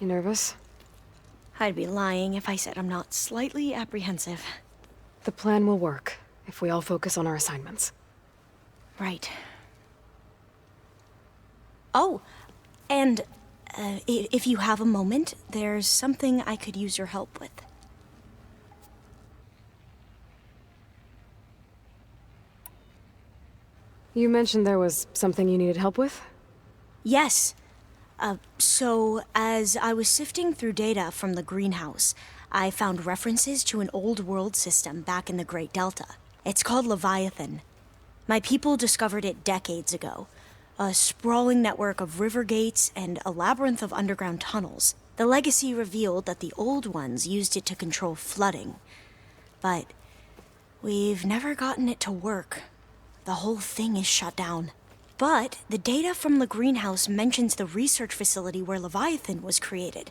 You nervous? I'd be lying if I said I'm not slightly apprehensive. The plan will work, if we all focus on our assignments. Right. Oh, and if you have a moment, there's something I could use your help with. You mentioned there was something you needed help with? Yes. So, as I was sifting through data from the greenhouse, I found references to an old world system back in the Great Delta. It's called Leviathan. My people discovered it decades ago. A sprawling network of river gates and a labyrinth of underground tunnels. The legacy revealed that the old ones used it to control flooding. But we've never gotten it to work. The whole thing is shut down. But the data from the greenhouse mentions the research facility where Leviathan was created.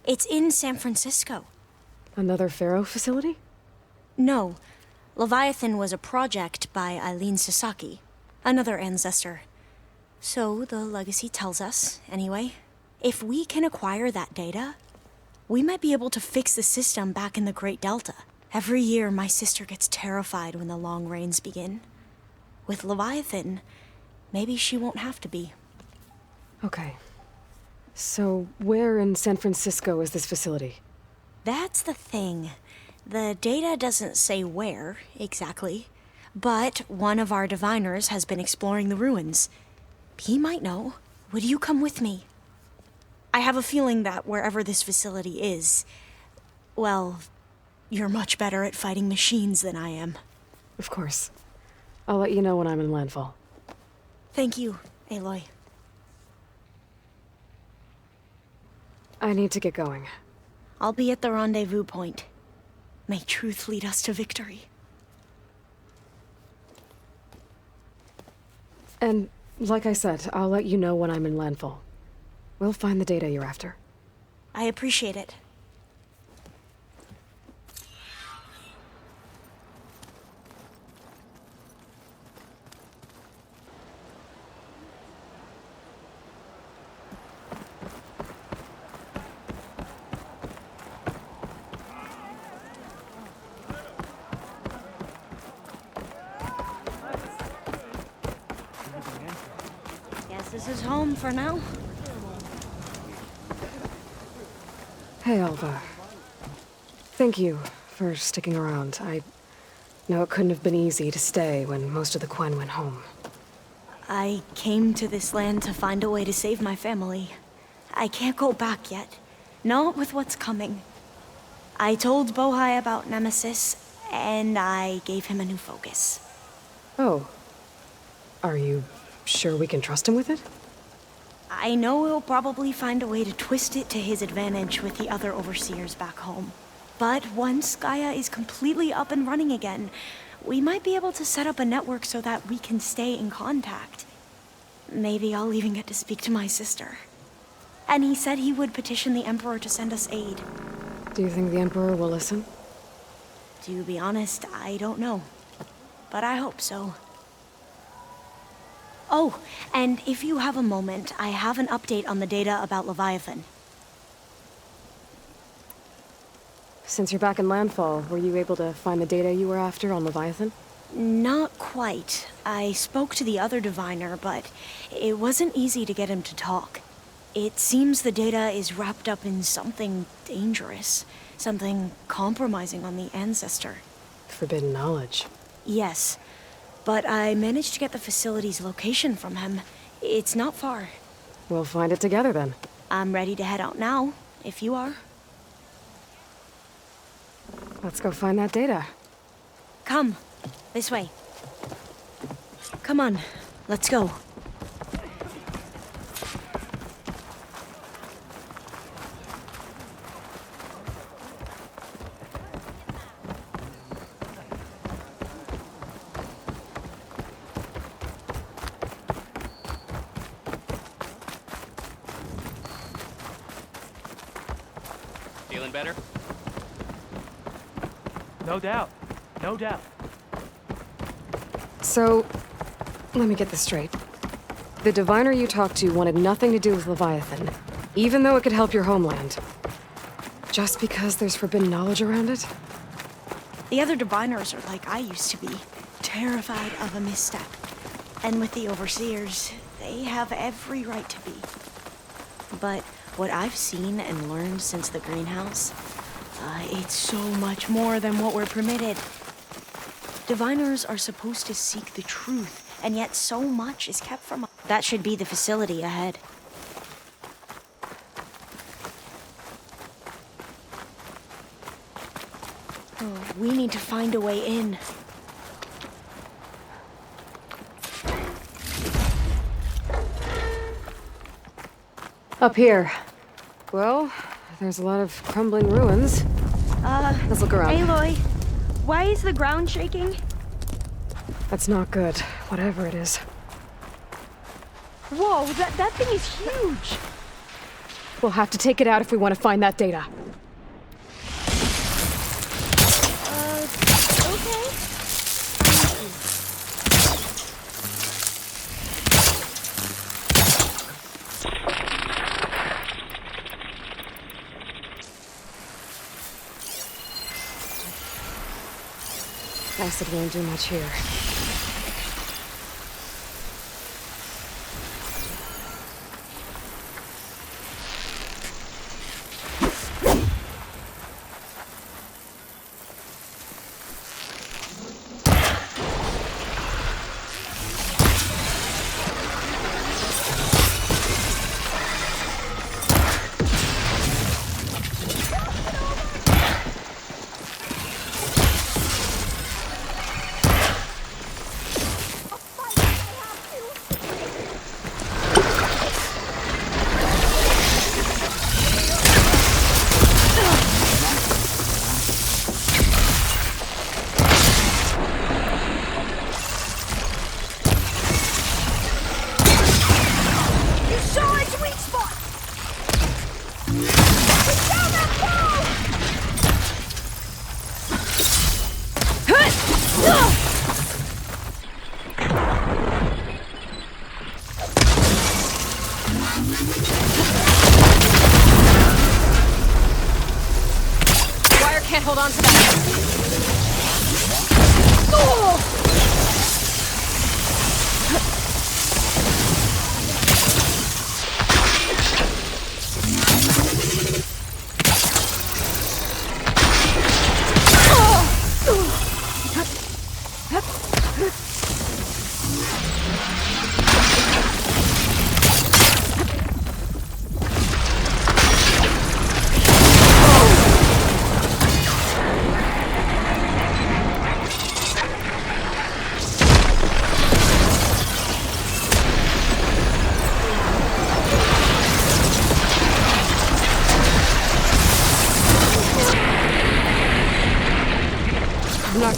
It's in San Francisco. Another Pharaoh facility? No. Leviathan was a project by Eileen Sasaki, another ancestor. So the legacy tells us, anyway. If we can acquire that data, we might be able to fix the system back in the Great Delta. Every year, my sister gets terrified when the long rains begin. With Leviathan, maybe she won't have to be. Okay. So, where in San Francisco is this facility? That's the thing. The data doesn't say where, exactly. But one of our diviners has been exploring the ruins. He might know. Would you come with me? I have a feeling that wherever this facility is, well, you're much better at fighting machines than I am. Of course. I'll let you know when I'm in landfall. Thank you, Aloy. I need to get going. I'll be at the rendezvous point. May truth lead us to victory. And, like I said, I'll let you know when I'm in landfall. We'll find the data you're after. I appreciate it. This is home for now. Hey, Alva. Thank you for sticking around. I know it couldn't have been easy to stay when most of the Quen went home. I came to this land to find a way to save my family. I can't go back yet. Not with what's coming. I told Bohai about Nemesis, and I gave him a new focus. Oh. Are you sure we can trust him with it? I know he'll probably find a way to twist it to his advantage with the other overseers back home. But once Gaia is completely up and running again, we might be able to set up a network so that we can stay in contact. Maybe I'll even get to speak to my sister. And he said he would petition the Emperor to send us aid. Do you think the Emperor will listen? To be honest, I don't know. But I hope so. Oh, and if you have a moment, I have an update on the data about Leviathan. Since you're back in landfall, were you able to find the data you were after on Leviathan? Not quite. I spoke to the other diviner, but it wasn't easy to get him to talk. It seems the data is wrapped up in something dangerous. Something compromising on the ancestor. Forbidden knowledge. Yes. But I managed to get the facility's location from him. It's not far. We'll find it together then. I'm ready to head out now, if you are. Let's go find that data. Come. This way. Come on. Let's go. Feeling better? No doubt. No doubt. So, let me get this straight. The diviner you talked to wanted nothing to do with Leviathan, Even though it could help your homeland. Just because there's forbidden knowledge around it? The other diviners are like I used to be, terrified of a misstep. And with the overseers, they have every right to be. But what I've seen and learned since the greenhouse, it's so much more than what we're permitted. Diviners are supposed to seek the truth, and yet so much is kept from us. That should be the facility ahead. Oh, we need to find a way in. Up here. Well, there's a lot of crumbling ruins. Let's look around. Aloy, why is the ground shaking? That's not good, whatever it is. Whoa, that thing is huge! We'll have to take it out if we want to find that data. Okay. Acid won't do much here. Wire can't hold on to that. I'm not...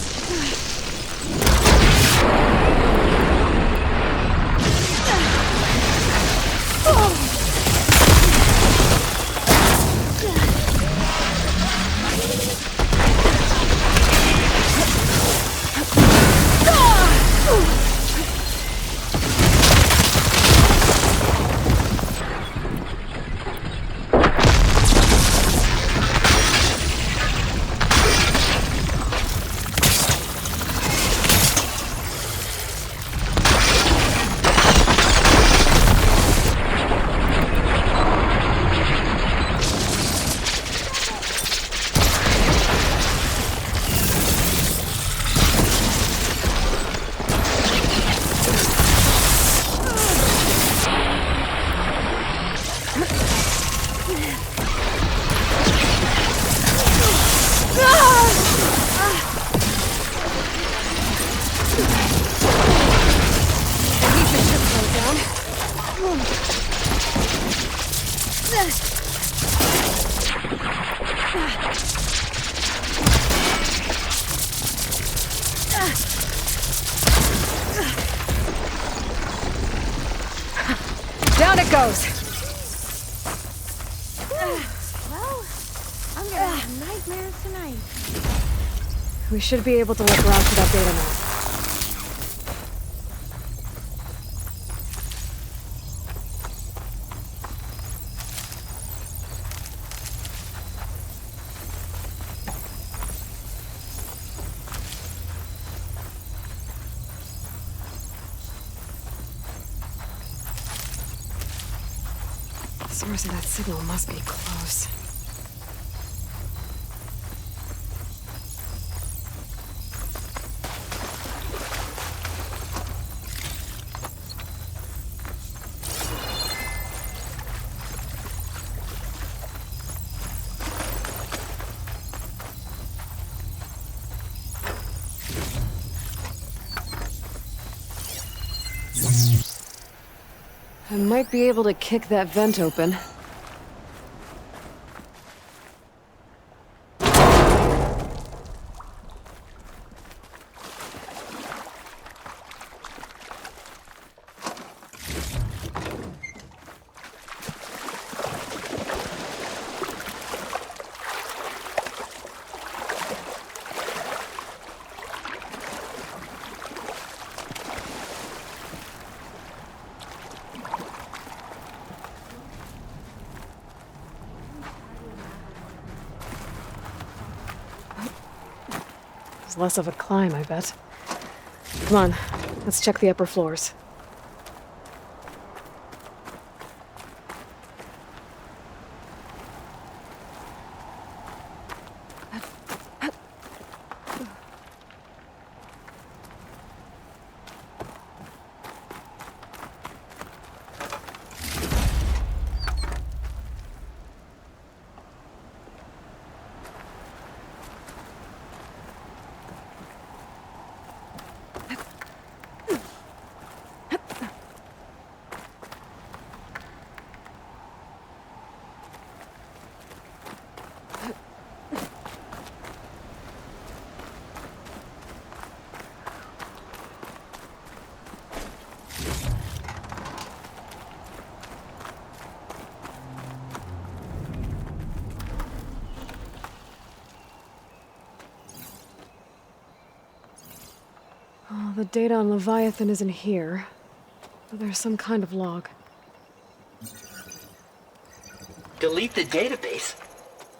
Down it goes! Well, I'm gonna have nightmares tonight. We should be able to look around for that data now. source of that signal must be close. I might be able to kick that vent open. It's less of a climb, I bet. Come on, let's check the upper floors. Oh, the data on Leviathan isn't here, but there's some kind of log. Delete the database?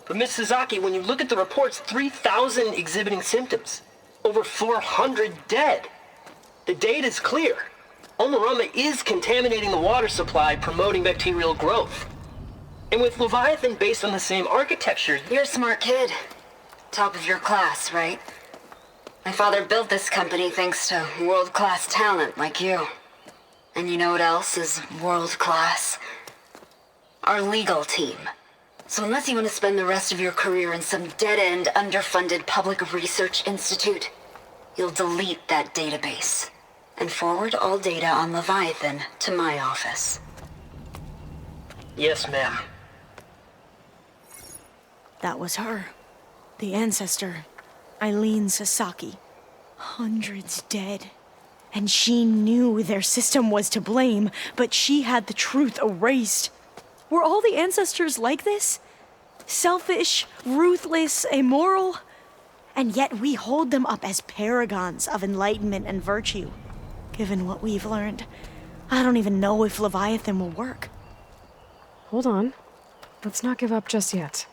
But Miss Sasaki, when you look at the reports, 3,000 exhibiting symptoms. Over 400 dead. The data's clear. Omarama is contaminating the water supply, promoting bacterial growth. And with Leviathan based on the same architecture... You're a smart kid. Top of your class, right? My father built this company thanks to world-class talent like you. And you know what else is world-class? Our legal team. So unless you want to spend the rest of your career in some dead-end, underfunded public research institute, you'll delete that database and forward all data on Leviathan to my office. Yes, ma'am. That was her. The ancestor. Eileen Sasaki. Hundreds dead. And she knew their system was to blame, but she had the truth erased. Were all the ancestors like this? Selfish, ruthless, immoral? And yet we hold them up as paragons of enlightenment and virtue. Given what we've learned, I don't even know if Leviathan will work. Hold on. Let's not give up just yet.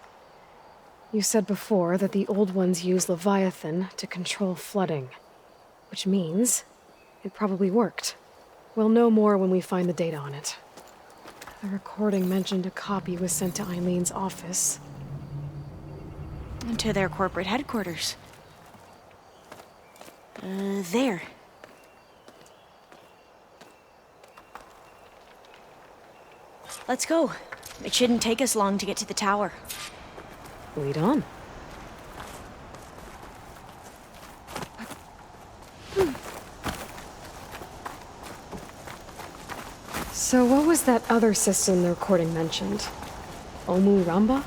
You said before that the Old Ones use Leviathan to control flooding. Which means it probably worked. We'll know more when we find the data on it. The recording mentioned a copy was sent to Eileen's office. And to their corporate headquarters. There. Let's go. It shouldn't take us long to get to the tower. Lead on. So what was that other system the recording mentioned? Omu Ramba?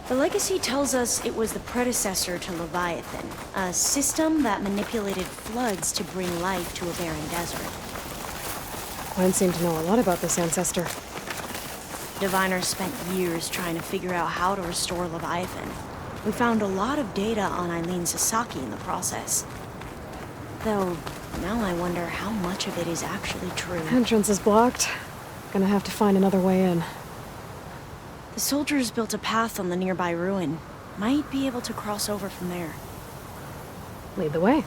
The legacy tells us it was the predecessor to Leviathan, a system that manipulated floods to bring life to a barren desert. Gwen seemed to know a lot about this ancestor. Diviners spent years trying to figure out how to restore Leviathan. We found a lot of data on Eileen Sasaki in the process. Though, now I wonder how much of it is actually true. Entrance is blocked. Gonna have to find another way in. The soldiers built a path on the nearby ruin. Might be able to cross over from there. Lead the way.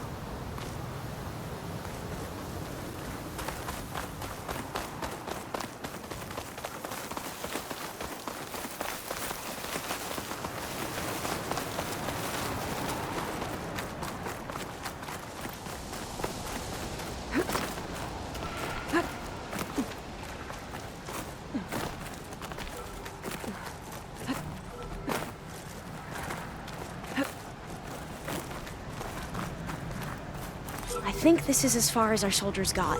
think this is as far as our soldiers got.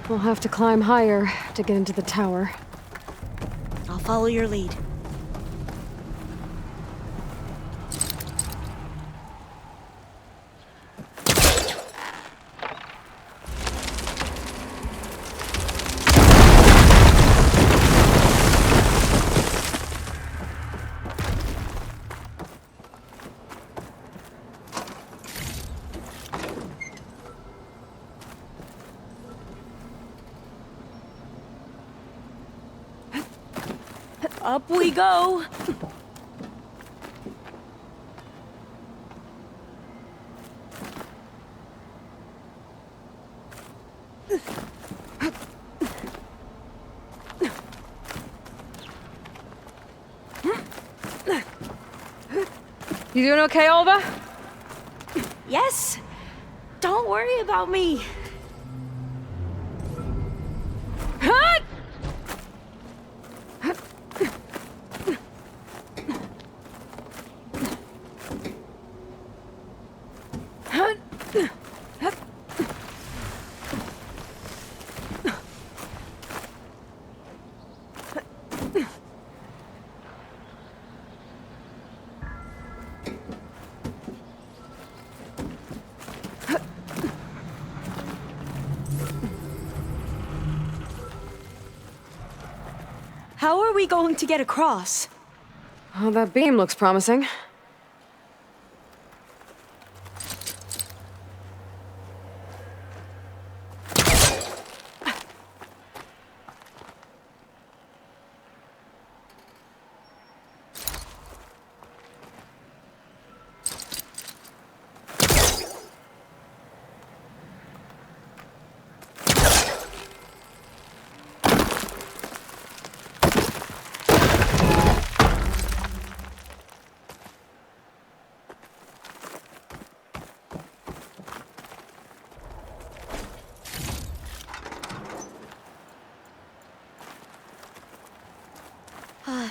We'll have to climb higher to get into the tower. I'll follow your lead. Up we go! You doing okay, Alva? Yes! Don't worry about me! Hut! How are we going to get across? Oh, that beam looks promising.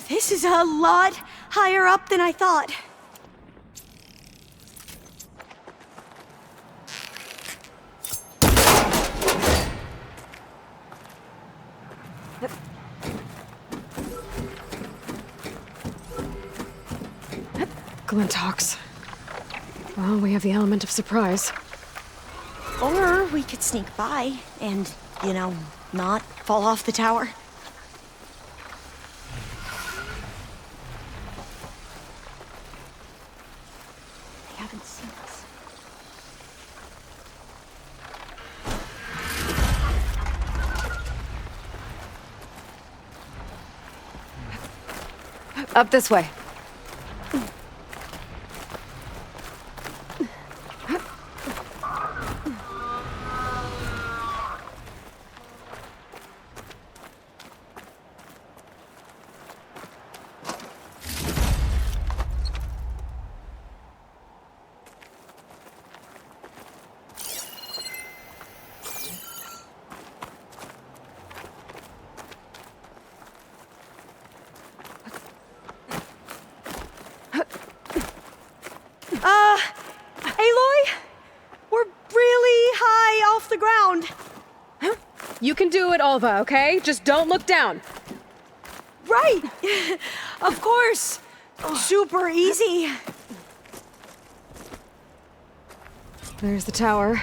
This is a lot higher up than I thought. Glinthawks. Well, we have the element of surprise. Or we could sneak by and, not fall off the tower. They haven't seen us. Up this way. Aloy? We're really high off the ground. You can do it, Alva, okay? Just don't look down. Right! Of course! Super easy. There's the tower.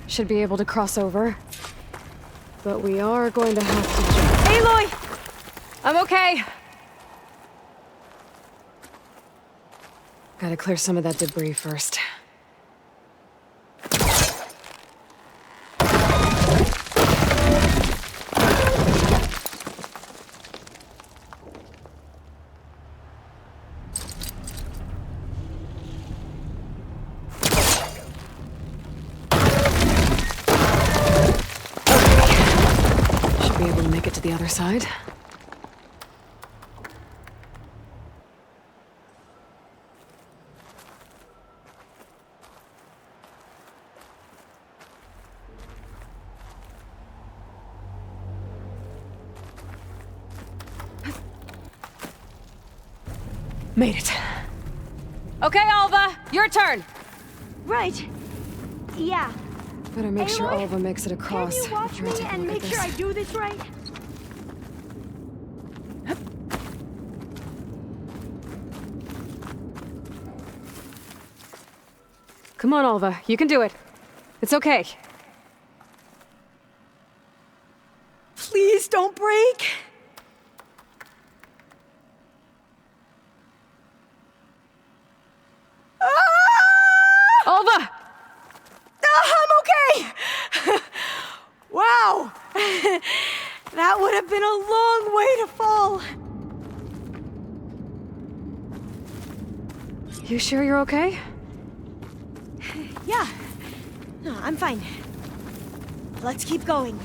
Should be able to cross over. But we are going to have to jump. Aloy! I'm okay. Gotta clear some of that debris first. Should be able to make it to the other side. Made it. Okay, Alva, your turn. Right. Yeah. Better make sure Aloy, Alva makes it across. Can you watch before I me take a and look make at sure I this. do this right? Come on, Alva. You can do it. It's okay. Please don't break. Alva! I'm okay! Wow! That would have been a long way to fall. You sure you're okay? Yeah. No, I'm fine. Let's keep going.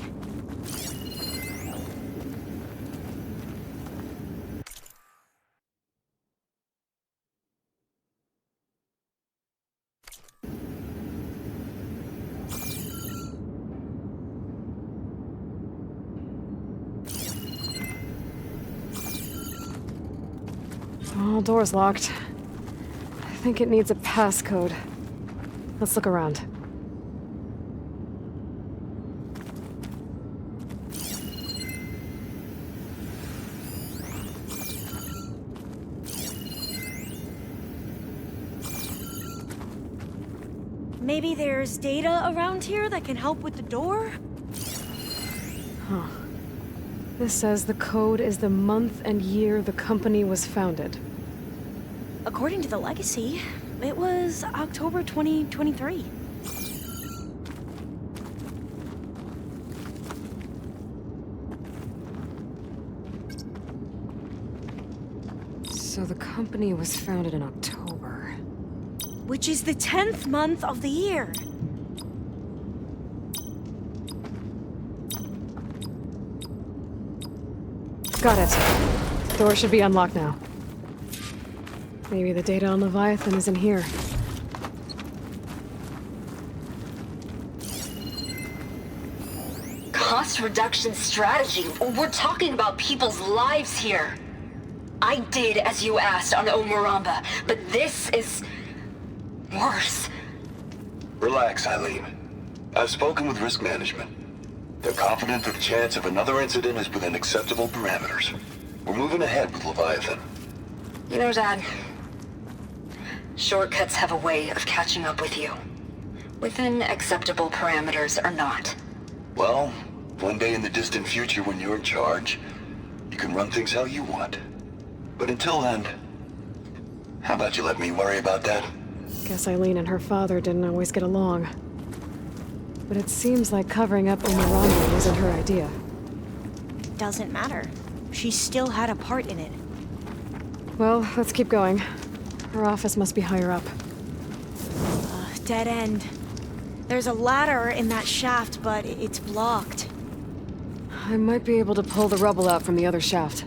All doors locked. I think it needs a passcode. Let's look around. Maybe there's data around here that can help with the door? This says the code is the month and year the company was founded. According to the legacy, it was October 2023. So the company was founded in October. Which is the 10th month of the year. Got it. Door should be unlocked now. Maybe the data on Leviathan is in here. Cost reduction strategy. We're talking about people's lives here. I did as you asked on Omuramba, but this is worse. Relax, Eileen. I've spoken with risk management. They're confident that the chance of another incident is within acceptable parameters. We're moving ahead with Leviathan. You know, Dad, shortcuts have a way of catching up with you. Within acceptable parameters or not. Well, one day in the distant future when you're in charge, you can run things how you want. But until then, how about you let me worry about that? Guess Eileen and her father didn't always get along. But it seems like covering up Omuramba wasn't her idea. Doesn't matter. She still had a part in it. Well, let's keep going. Her office must be higher up. Dead end. There's a ladder in that shaft, but it's blocked. I might be able to pull the rubble out from the other shaft.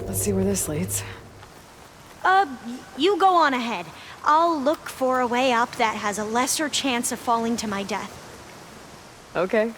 Let's see where this leads. You go on ahead. I'll look for a way up that has a lesser chance of falling to my death. Okay.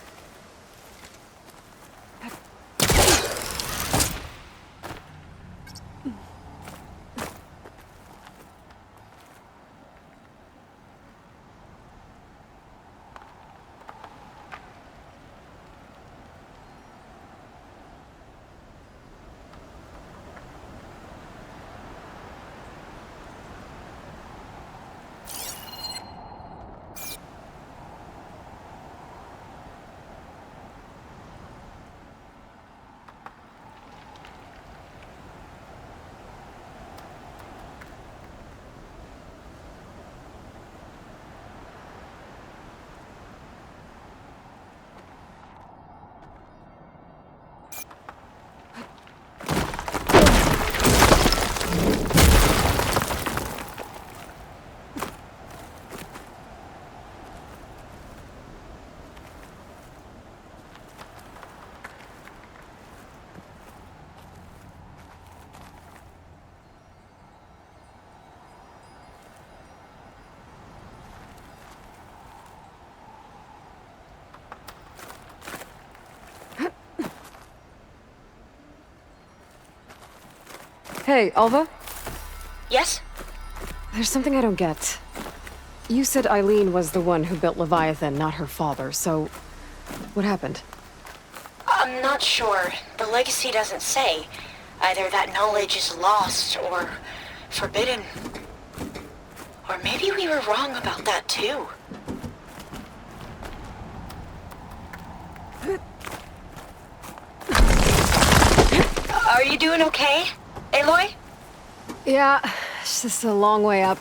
Hey, Alva? Yes? There's something I don't get. You said Eileen was the one who built Leviathan, not her father, so... what happened? I'm not sure. The legacy doesn't say. Either that knowledge is lost or forbidden. Or maybe we were wrong about that too. Are you doing okay, Aloy? Yeah, it's just a long way up.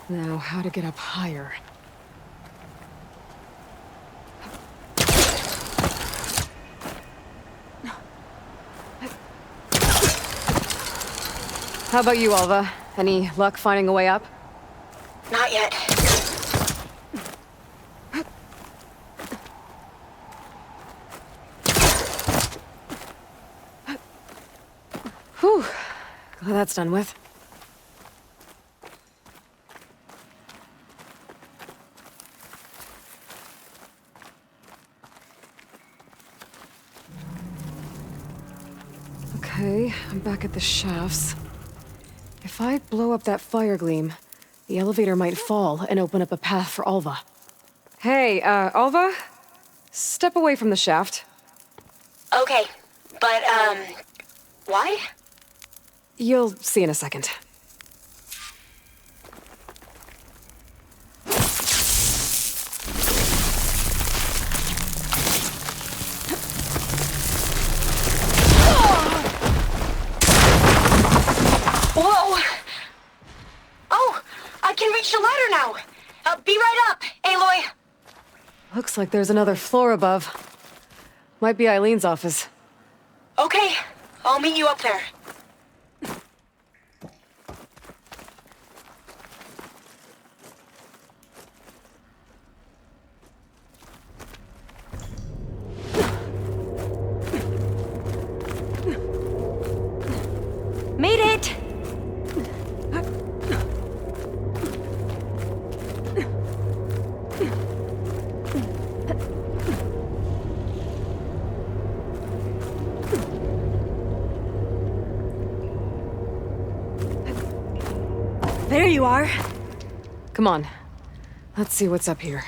Now, how to get up higher? How about you, Alva? Any luck finding a way up? Not yet. Whew. Glad that's done with. Okay, I'm back at the shafts. If I blow up that fire gleam, the elevator might fall and open up a path for Alva. Hey, Alva? Step away from the shaft. Okay, but, why? You'll see in a second. Whoa! Oh, I can reach the ladder now. Be right up, Aloy. Looks like there's another floor above. Might be Eileen's office. Okay, I'll meet you up there. Made it! There you are. Come on. Let's see what's up here.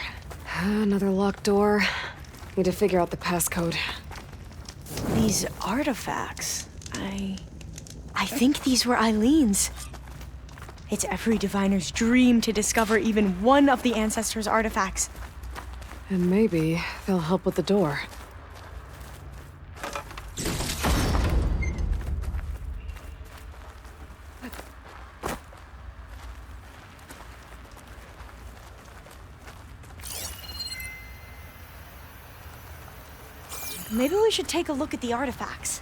Another locked door. Need to figure out the passcode. These artifacts, I think these were Eileen's. It's every diviner's dream to discover even one of the ancestors' artifacts. And maybe they'll help with the door. Maybe we should take a look at the artifacts.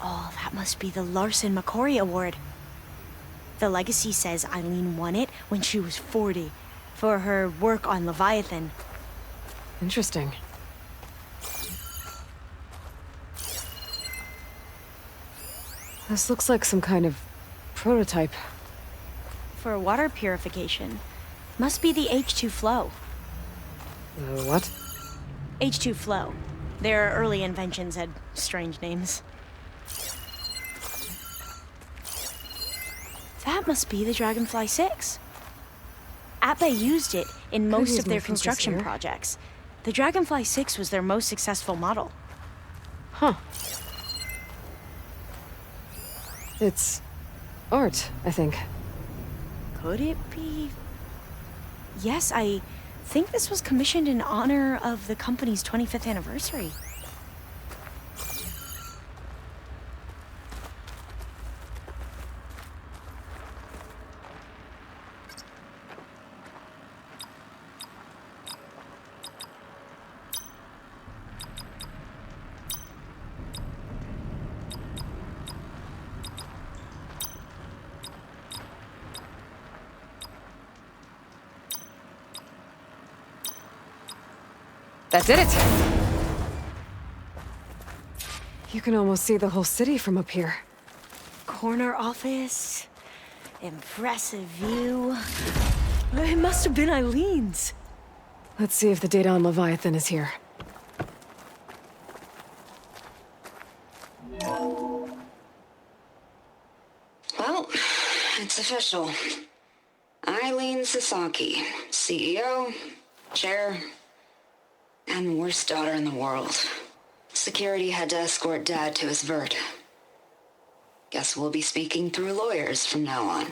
Oh, that must be the Larson McCory Award. The legacy says Eileen won it when she was 40, for her work on Leviathan. Interesting. This looks like some kind of prototype. For water purification. Must be the H2 flow. What? H2 flow. Their early inventions had strange names. That must be the Dragonfly 6. Ape used it in most use of their more focus construction here. projects. The Dragonfly 6 was their most successful model. Huh. It's art, I think. Could it be? Yes, I think this was commissioned in honor of the company's 25th anniversary. That did it! You can almost see the whole city from up here. Corner office. Impressive view. It must have been Eileen's. Let's see if the data on Leviathan is here. Well, it's official. Eileen Sasaki, CEO, chair, and worst daughter in the world. Security had to escort Dad to his vert. Guess we'll be speaking through lawyers from now on.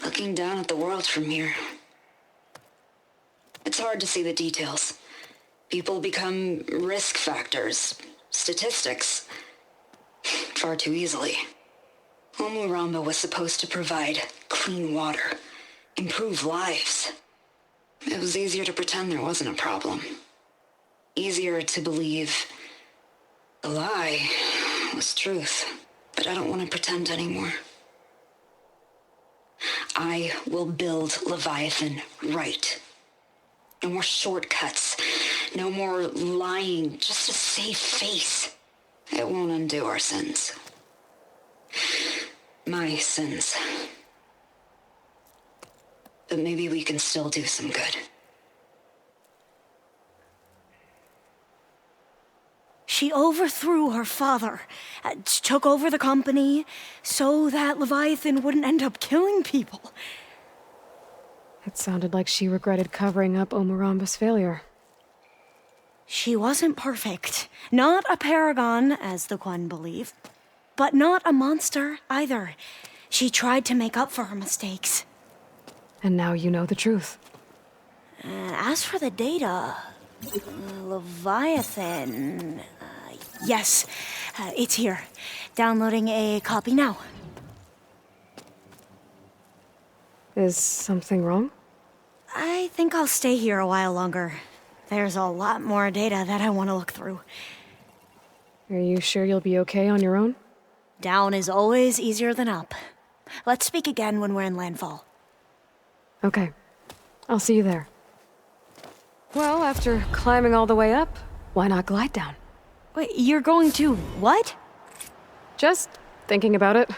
Looking down at the world from here. It's hard to see the details. People become risk factors, statistics, far too easily. Omuramba was supposed to provide clean water, improve lives. It was easier to pretend there wasn't a problem. Easier to believe the lie was truth. But I don't want to pretend anymore. I will build Leviathan right. No more shortcuts. No more lying just to save face. It won't undo our sins. My sins. But maybe we can still do some good. She overthrew her father, took over the company, so that Leviathan wouldn't end up killing people. It sounded like she regretted covering up Omuramba's failure. She wasn't perfect. Not a paragon, as the Quan believe. But not a monster, either. She tried to make up for her mistakes. And now you know the truth. As for the data... Leviathan... yes, it's here. Downloading a copy now. Is something wrong? I think I'll stay here a while longer. There's a lot more data that I want to look through. Are you sure you'll be okay on your own? Down is always easier than up. Let's speak again when we're in landfall. Okay. I'll see you there. Well, after climbing all the way up, why not glide down? Wait, you're going to what? Just thinking about it.